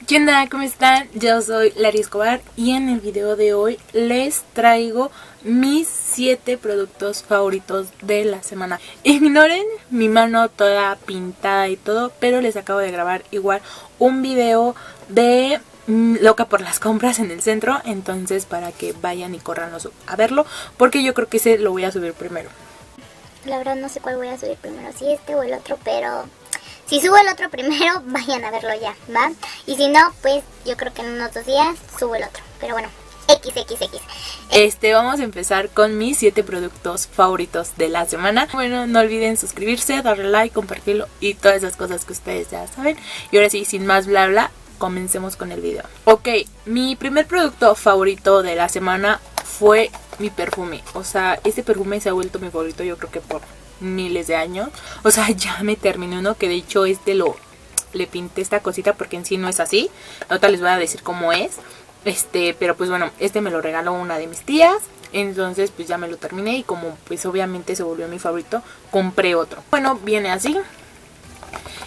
¿Qué onda? ¿Cómo están? Yo soy Lari Escobar y en el video de hoy les traigo mis 7 productos favoritos de la semana. Ignoren mi mano toda pintada y todo, pero les acabo de grabar igual un video de loca por las compras en el centro, entonces para que vayan y corran a verlo, porque yo creo que ese lo voy a subir primero. La verdad no sé cuál voy a subir primero, si este o el otro, pero si subo el otro primero, vayan a verlo ya, ¿va? Y si no, pues yo creo que en unos 2 días subo el otro. Pero bueno, Vamos a empezar con mis 7 productos favoritos de la semana. Bueno, no olviden suscribirse, darle like, compartirlo y todas esas cosas que ustedes ya saben. Y ahora sí, sin más bla bla, comencemos con el video. Ok, mi primer producto favorito de la semana fue mi perfume. O sea, este perfume se ha vuelto mi favorito yo creo que por miles de años. O sea, ya me terminé uno que de hecho le pinté esta cosita porque en sí no es así. Ahorita les voy a decir cómo es. Pero pues bueno, me lo regaló una de mis tías. Entonces pues ya me lo terminé y como pues obviamente se volvió mi favorito, compré otro. Bueno, viene así.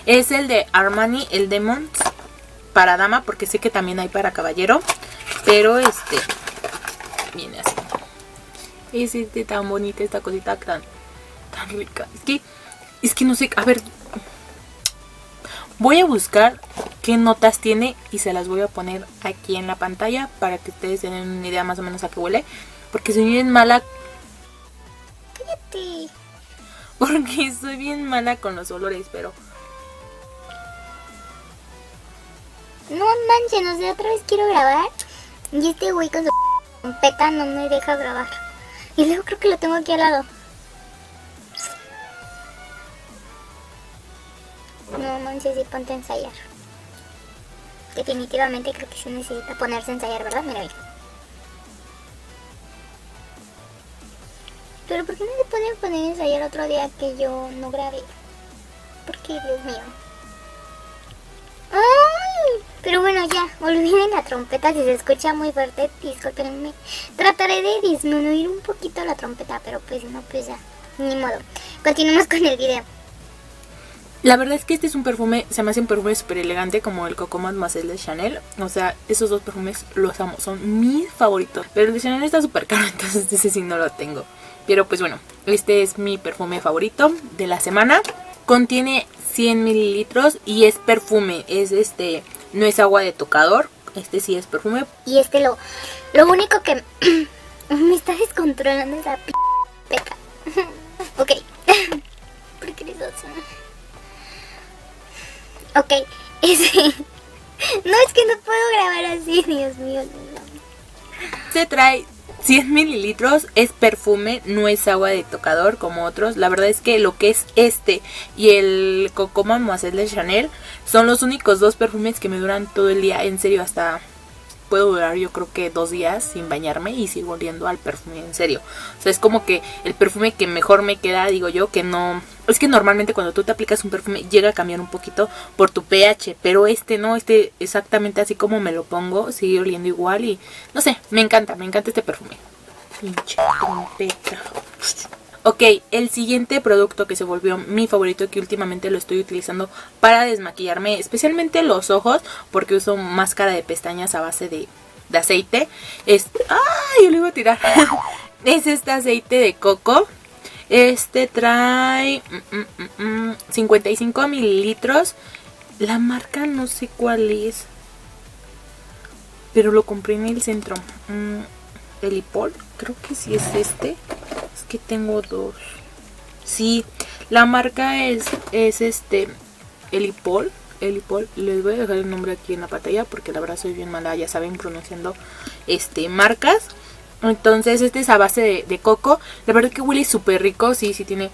Es el de Armani, el Demons, para dama, porque sé que también hay para caballero. Pero viene así. Es tan bonita esta cosita tan rica. Es que no sé, a ver, voy a buscar qué notas tiene y se las voy a poner aquí en la pantalla para que ustedes tengan una idea más o menos a qué huele. Porque soy bien mala. cállate. Porque soy bien mala con los olores, pero No manches, no sé, otra vez quiero grabar y este güey con su trompeta no me deja grabar. Y luego creo que lo tengo aquí al lado. No manches, sí, ponte a ensayar. Definitivamente creo que sí necesita ponerse a ensayar, ¿verdad? Mira bien. Pero ¿por qué no se puede poner a ensayar otro día que yo no grabé? ¿Por qué, Dios mío? ¡Ay! Pero bueno, ya, olviden la trompeta. Si se escucha muy fuerte, discúlpenme. Trataré de disminuir un poquito la trompeta, pero pues no, pues ya, ni modo. Continuemos con el video. la verdad es que este es un perfume, se me hace un perfume súper elegante como el Coco Mademoiselle de Chanel. O sea, esos dos perfumes los amo, son mis favoritos. Pero el de Chanel está súper caro, entonces ese sí no lo tengo. Pero pues bueno, este es mi perfume favorito de la semana. Contiene 100 mililitros y es perfume, no es agua de tocador. Este sí es perfume. Y lo único que me está descontrolando es la peca. Ok. ¿Por qué eres así? Ok, no, es que no puedo grabar así, Dios mío. No. Se trae 100 mililitros, es perfume, no es agua de tocador como otros. La verdad es que lo que es y el Coco Mademoiselle de Chanel son los únicos dos perfumes que me duran todo el día. En serio, hasta puedo durar yo creo que 2 días sin bañarme y sigo oliendo al perfume, en serio. O sea, es como que el perfume que mejor me queda, digo yo, que no... Es que normalmente cuando tú te aplicas un perfume llega a cambiar un poquito por tu pH, pero no, exactamente así como me lo pongo, sigue oliendo igual y no sé, me encanta este perfume. Pinche trompeta. Ok, el siguiente producto que se volvió mi favorito y que últimamente lo estoy utilizando para desmaquillarme, especialmente los ojos, porque uso máscara de pestañas a base de aceite, es... ¡Ay! Yo lo iba a tirar. Es este aceite de coco. Trae 55 mililitros. La marca no sé cuál es, pero lo compré en el centro. Elipol, creo que sí es este. Es que tengo dos. Sí, la marca es Elipol. Les voy a dejar el nombre aquí en la pantalla porque la verdad soy bien mala, ya saben, pronunciando marcas. Entonces este es a base de coco. La verdad que huele súper rico, sí tiene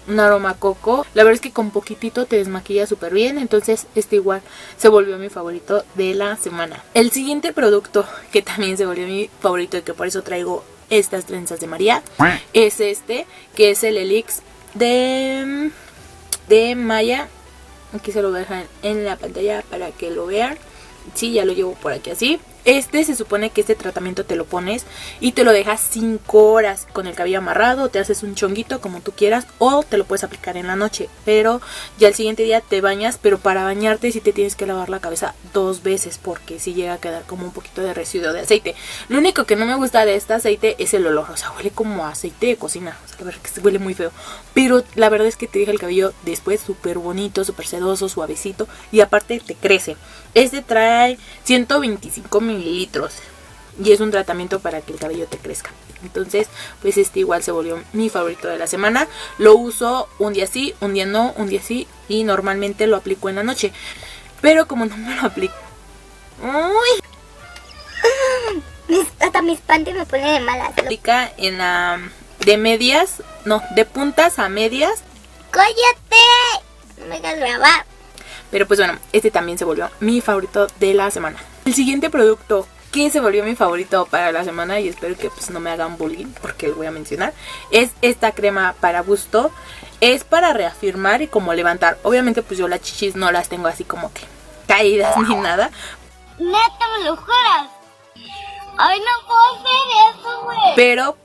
un aroma a coco. La verdad es que con poquitito te desmaquilla súper bien. Entonces igual se volvió mi favorito de la semana. El siguiente producto que también se volvió mi favorito y que por eso traigo estas trenzas de María es que es el Elix de Maya. Aquí se lo voy a dejar en la pantalla para que lo vean. Sí, ya lo llevo por aquí así. Se supone que este tratamiento te lo pones y te lo dejas 5 horas con el cabello amarrado, te haces un chonguito como tú quieras, o te lo puedes aplicar en la noche, pero ya al siguiente día te bañas, pero para bañarte sí te tienes que lavar la cabeza 2 veces porque sí llega a quedar como un poquito de residuo de aceite. Lo único que no me gusta de este aceite es el olor, o sea, huele como a aceite de cocina, o sea, la verdad que huele muy feo, pero la verdad es que te deja el cabello después súper bonito, súper sedoso, suavecito, y aparte te crece. Trae 125 mililitros y es un tratamiento para que el cabello te crezca. Entonces, pues igual se volvió mi favorito de la semana. Lo uso un día sí, un día no, un día sí, y normalmente lo aplico en la noche. Pero como no me lo aplico... ¡Uy! Hasta mi espante me pone de malas. Aplica en la... de medias, no, de puntas a medias. ¡Cállate! No me hagas grabar. Pero pues bueno, también se volvió mi favorito de la semana. El siguiente producto que se volvió mi favorito para la semana, y espero que pues no me hagan bullying porque lo voy a mencionar, es esta crema para busto. Es para reafirmar y como levantar. Obviamente pues yo las chichis no las tengo así como que caídas ni nada. Neta, me lo juras. Ay, no puedo hacer eso, güey. Pero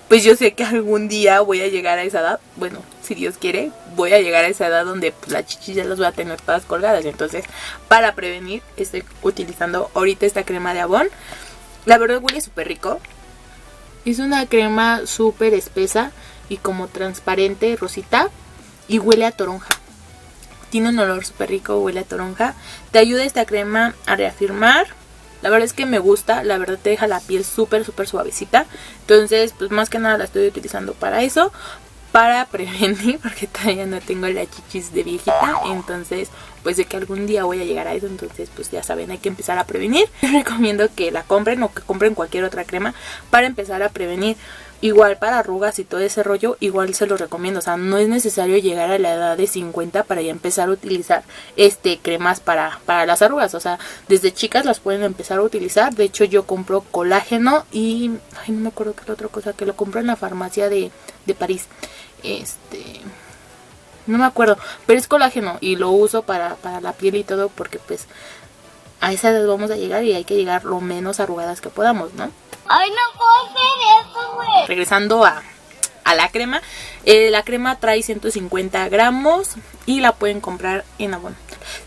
pues yo sé que algún día voy a llegar a esa edad. Bueno, si Dios quiere, voy a llegar a esa edad donde pues, las chichis ya las voy a tener todas colgadas. Entonces, para prevenir, estoy utilizando ahorita esta crema de Avon. La verdad huele súper rico. Es una crema súper espesa y como transparente, rosita. Y huele a toronja. Tiene un olor súper rico, huele a toronja. Te ayuda esta crema a reafirmar. La verdad es que me gusta, la verdad te deja la piel súper suavecita. Entonces, pues más que nada la estoy utilizando para eso, para prevenir, porque todavía no tengo la chichis de viejita. Entonces, pues de que algún día voy a llegar a eso, entonces pues ya saben, hay que empezar a prevenir. Les recomiendo que la compren o que compren cualquier otra crema para empezar a prevenir. Igual para arrugas y todo ese rollo, igual se los recomiendo. O sea, no es necesario llegar a la edad de 50 para ya empezar a utilizar cremas para las arrugas. O sea, desde chicas las pueden empezar a utilizar. De hecho, yo compro colágeno y... ay, no me acuerdo qué es la otra cosa, que lo compro en la farmacia de París. No me acuerdo, pero es colágeno y lo uso para la piel y todo porque pues a esa edad vamos a llegar y hay que llegar lo menos arrugadas que podamos, ¿no? Ay, no puedo hacer eso, güey. Regresando a la crema. La crema trae 150 gramos y la pueden comprar en Avon.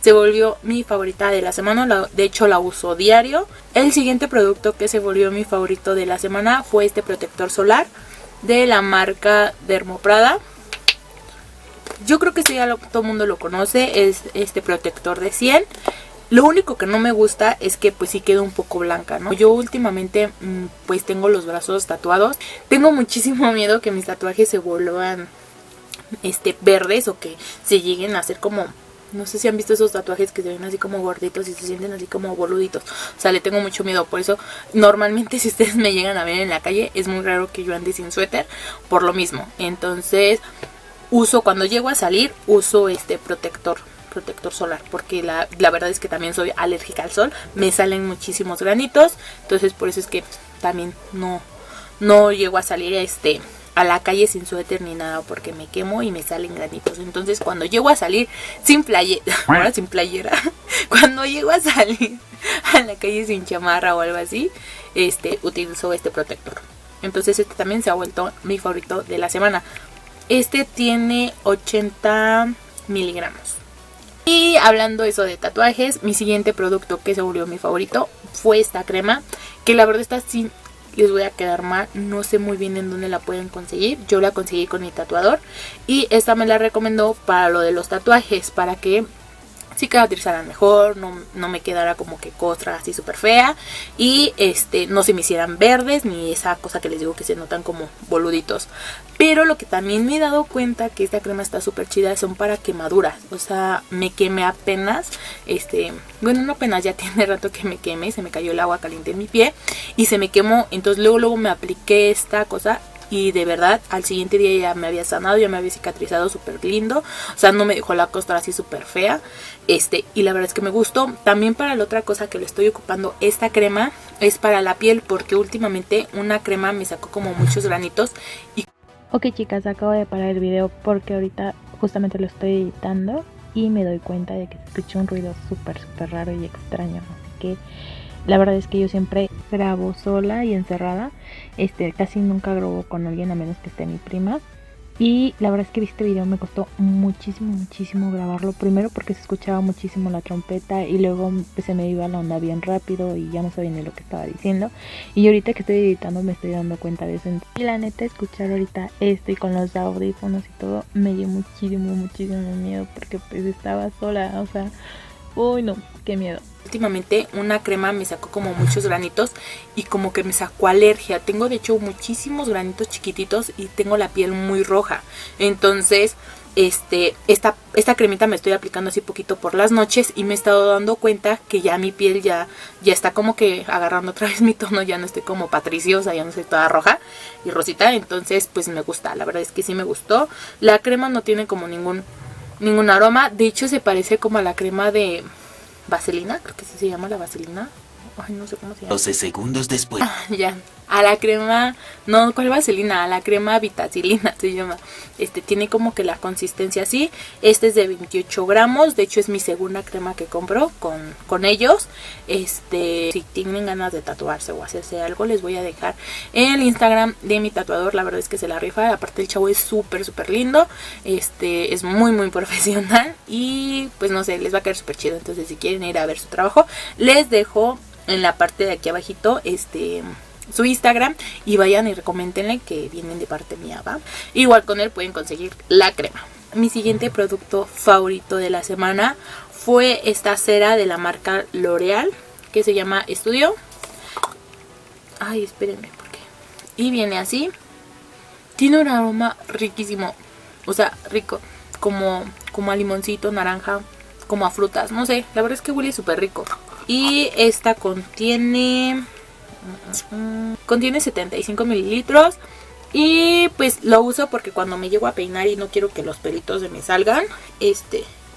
Se volvió mi favorita de la semana, de hecho la uso diario. El siguiente producto que se volvió mi favorito de la semana fue este protector solar de la marca Dermoprada. Yo creo que todo el mundo lo conoce, es este protector de 100. Lo único que no me gusta es que pues sí queda un poco blanca, ¿no? Yo últimamente pues tengo los brazos tatuados. Tengo muchísimo miedo que mis tatuajes se vuelvan verdes o que se lleguen a hacer como... No sé si han visto esos tatuajes que se ven así como gorditos y se sienten así como boluditos. O sea, le tengo mucho miedo. Por eso, normalmente si ustedes me llegan a ver en la calle, es muy raro que yo ande sin suéter. Por lo mismo. Entonces, cuando llego a salir, uso este protector solar. Porque la verdad es que también soy alérgica al sol. Me salen muchísimos granitos. Entonces, por eso es que también no llego a salir a la calle sin suéter ni nada porque me quemo y me salen granitos. Entonces cuando llego a salir sin playera, cuando llego a salir a la calle sin chamarra o algo así, utilizo este protector. Entonces también se ha vuelto mi favorito de la semana. Tiene 80 miligramos. Y hablando eso de tatuajes, mi siguiente producto que se volvió mi favorito fue esta crema, que la verdad está sin... Les voy a quedar mal, no sé muy bien en dónde la pueden conseguir. Yo la conseguí con mi tatuador y esta me la recomendó para lo de los tatuajes, para que sí caracterizaran mejor, no me quedara como que costra así súper fea y no se me hicieran verdes ni esa cosa que les digo que se notan como boluditos. Pero lo que también me he dado cuenta que esta crema está súper chida son para quemaduras. O sea, me quemé apenas, bueno, no apenas, ya tiene rato que me quemé, se me cayó el agua caliente en mi pie y se me quemó. Entonces luego me apliqué esta cosa y de verdad al siguiente día ya me había sanado, ya me había cicatrizado súper lindo. O sea, no me dejó la costra así súper fea. Y la verdad es que me gustó. También para la otra cosa que lo estoy ocupando, esta crema es para la piel, porque últimamente una crema me sacó como muchos granitos y... Ok chicas, acabo de parar el video porque ahorita justamente lo estoy editando y me doy cuenta de que se escucha un ruido súper raro y extraño. Así que la verdad es que yo siempre grabo sola y encerrada. Casi nunca grabo con alguien a menos que esté mi prima. Y la verdad es que este video me costó muchísimo grabarlo. Primero porque se escuchaba muchísimo la trompeta y luego pues, se me iba la onda bien rápido y ya no sabía ni lo que estaba diciendo. Y ahorita que estoy editando me estoy dando cuenta de eso. Y la neta, escuchar ahorita esto y con los audífonos y todo me dio muchísimo miedo porque pues estaba sola. O sea, uy no, qué miedo. Últimamente una crema me sacó como muchos granitos y como que me sacó alergia. Tengo de hecho muchísimos granitos chiquititos y tengo la piel muy roja. Entonces esta cremita me estoy aplicando así poquito por las noches y me he estado dando cuenta que ya mi piel ya está como que agarrando otra vez mi tono. Ya no estoy como patriciosa, ya no estoy toda roja y rosita. Entonces pues me gusta, la verdad es que sí me gustó. La crema no tiene como ningún aroma. De hecho se parece como a la crema de vaselina, creo que sí se llama la vaselina. Ay, no sé cómo se llama. 12 segundos después. Ya. A la crema, no, ¿cuál vaselina? A la crema vitacilina se llama. Tiene como que la consistencia así. Es de 28 gramos. De hecho es mi segunda crema que compro con ellos. Si tienen ganas de tatuarse o hacerse algo, les voy a dejar en el Instagram de mi tatuador. La verdad es que se la rifa. Aparte el chavo es súper lindo. Es muy profesional. Y pues no sé, les va a quedar súper chido. Entonces si quieren ir a ver su trabajo, les dejo en la parte de aquí abajito su Instagram y vayan y recoméntenle que vienen de parte mía, ¿va? Igual con él pueden conseguir la crema. Mi siguiente producto favorito de la semana fue esta cera de la marca L'Oreal que se llama Studio. Ay, espérenme, ¿por qué? Y viene así. Tiene un aroma riquísimo, o sea, rico, como a limoncito, naranja, como a frutas, no sé, la verdad es que huele súper rico. Y esta contiene 75 mililitros. Y pues lo uso porque cuando me llego a peinar y no quiero que los pelitos se me salgan,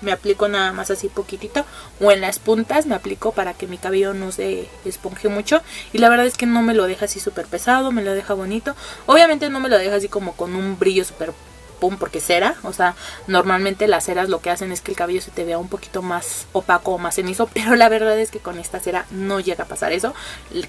me aplico nada más así poquitito, o en las puntas me aplico para que mi cabello no se esponje mucho. Y la verdad es que no me lo deja así súper pesado, me lo deja bonito. Obviamente no me lo deja así como con un brillo súper pum, porque cera, o sea, normalmente las ceras lo que hacen es que el cabello se te vea un poquito más opaco o más cenizo, pero la verdad es que con esta cera no llega a pasar eso,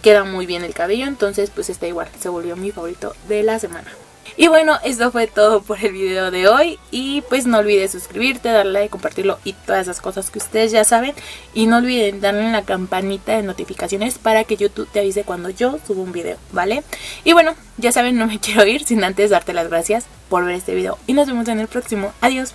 queda muy bien el cabello. Entonces pues está igual, se volvió mi favorito de la semana. Y bueno, esto fue todo por el video de hoy. Y pues no olvides suscribirte, darle like, compartirlo y todas esas cosas que ustedes ya saben. Y no olviden darle en la campanita de notificaciones para que YouTube te avise cuando yo subo un video, ¿vale? Y bueno, ya saben, no me quiero ir sin antes darte las gracias por ver este video. Y nos vemos en el próximo. Adiós.